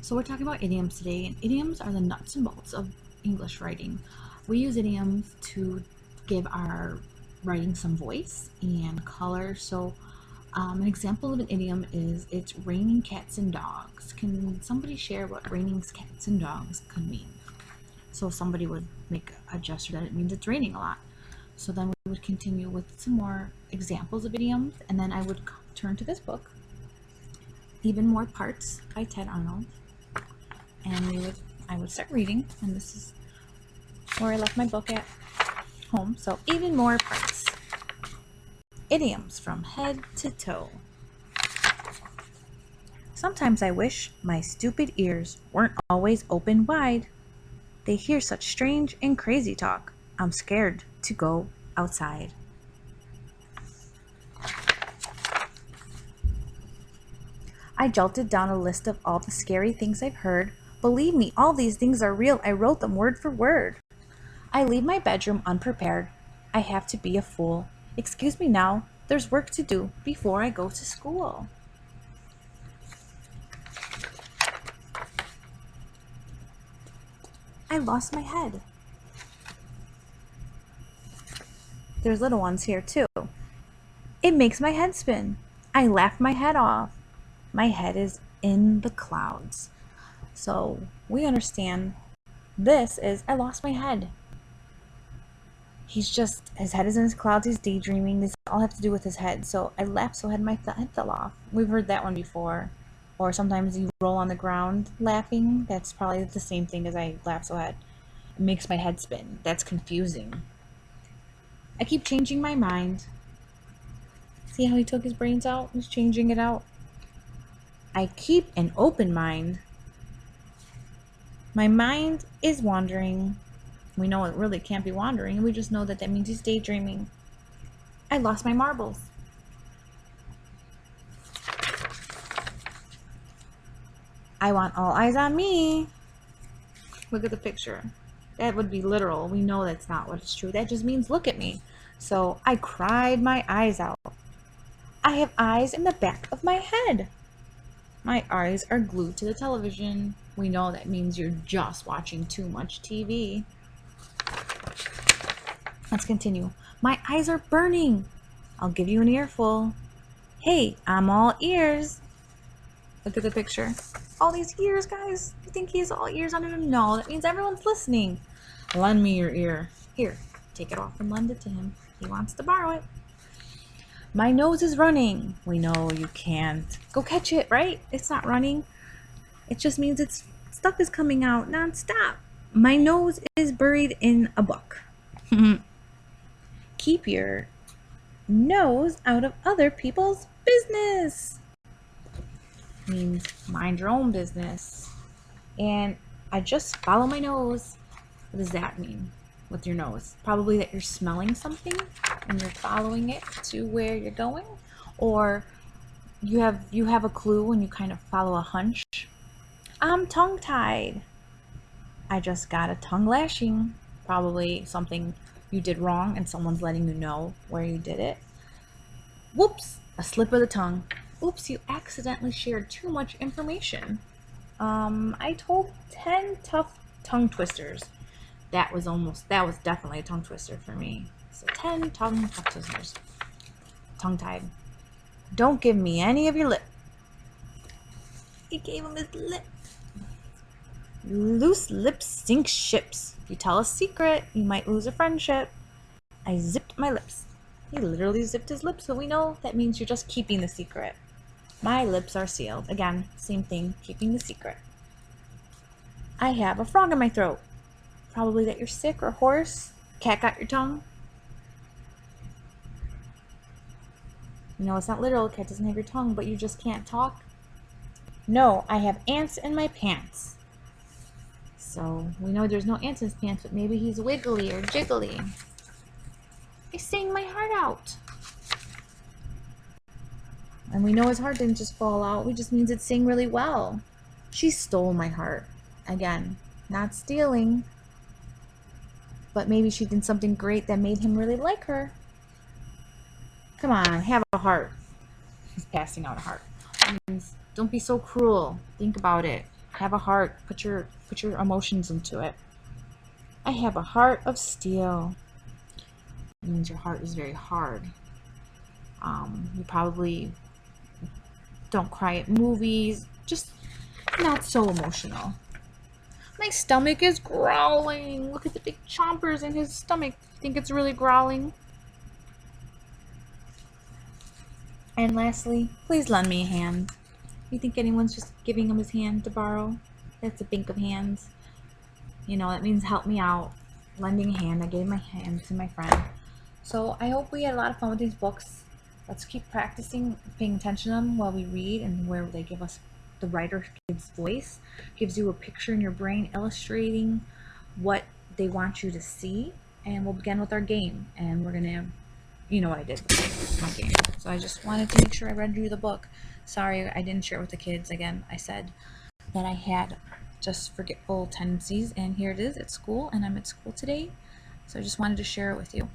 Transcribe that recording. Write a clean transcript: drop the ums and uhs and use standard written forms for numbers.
So we're talking about idioms today, and idioms are the nuts and bolts of English writing. We use idioms to give our writing some voice and color. So an example of an idiom is "It's raining cats and dogs." Can somebody share what raining cats and dogs could mean? So somebody would make a gesture that it means it's raining a lot. So then we would continue with some more examples of idioms, and then I would turn to this book, Even More Parts by Ted Arnold, and I would start reading, and this is where I left my book at home. So even more parts. Idioms from head to toe. Sometimes I wish my stupid ears weren't always open wide. They hear such strange and crazy talk. I'm scared to go outside. I jotted down a list of all the scary things I've heard. Believe me, all these things are real. I wrote them word for word. I leave my bedroom unprepared. I have to be a fool. Excuse me now, there's work to do before I go to school. I lost my head. There's little ones here too. It makes my head spin. I laugh my head off. My head is in the clouds. So we understand this is I lost my head. His head is in his clouds, he's daydreaming. This all have to do with his head. So I laughed so my head fell off. We've heard that one before. Or sometimes you roll on the ground laughing. That's probably the same thing as I laugh so hard. It makes my head spin. That's confusing. I keep changing my mind. See how he took his brains out? He's changing it out. I keep an open mind. My mind is wandering. We know it really can't be wandering. We just know that means he's daydreaming. I lost my marbles. I want all eyes on me. Look at the picture. That would be literal. We know that's not what it's true. That just means look at me. So I cried my eyes out. I have eyes in the back of my head. My eyes are glued to the television. We know that means you're just watching too much TV. Let's continue. My eyes are burning. I'll give you an earful. Hey, I'm all ears. Look at the picture. All these ears, guys. You think he's all ears? I don't know. That means everyone's listening. Lend me your ear. Here, take it off and lend it to him. He wants to borrow it. My nose is running. We know you can't. Go catch it, right? It's not running. It just means stuff is coming out nonstop. My nose is buried in a book. Keep your nose out of other people's business. Means mind your own business. And I just follow my nose. What does that mean with your nose? Probably that you're smelling something and you're following it to where you're going, or you have a clue and you kind of follow a hunch. I'm tongue-tied. I just got a tongue lashing. Probably something you did wrong and someone's letting you know where you did it. Whoops, a slip of the tongue. Oops, you accidentally shared too much information. I told 10 tough tongue twisters. That was definitely a tongue twister for me. So 10 tongue twisters. Tongue-tied. Don't give me any of your lip. He gave him his lip. Loose lips sink ships. If you tell a secret, you might lose a friendship. I zipped my lips. He literally zipped his lips, so we know that means you're just keeping the secret. My lips are sealed. Again, same thing, keeping the secret. I have a frog in my throat. Probably that you're sick or hoarse. Cat got your tongue. No, it's not literal. Cat doesn't have your tongue, but you just can't talk. No, I have ants in my pants. So we know there's no ants in his pants, but maybe he's wiggly or jiggly. I sang my heart out. And we know his heart didn't just fall out. It just means it sang really well. She stole my heart. Again, not stealing. But maybe she did something great that made him really like her. Come on, have a heart. He's passing out a heart. That means don't be so cruel. Think about it. Have a heart. Put your emotions into it. I have a heart of steel. It means your heart is very hard. You probably don't cry at movies. Just not so emotional. My stomach is growling. Look at the big chompers in his stomach. Think it's really growling? And lastly, please lend me a hand. You think anyone's just giving him his hand to borrow? That's a bink of hands. That means help me out. Lending a hand. I gave my hand to my friend. So I hope we had a lot of fun with these books. Let's keep practicing paying attention to them while we read, and where they give us, the writer gives voice, gives you a picture in your brain illustrating what they want you to see. And we'll begin with our game. And we're going to, you know what I did with my game. So I just wanted to make sure I read you the book. Sorry I didn't share it with the kids. Again, I said that I had just forgetful tendencies, and here it is at school, and I'm at school today. So I just wanted to share it with you.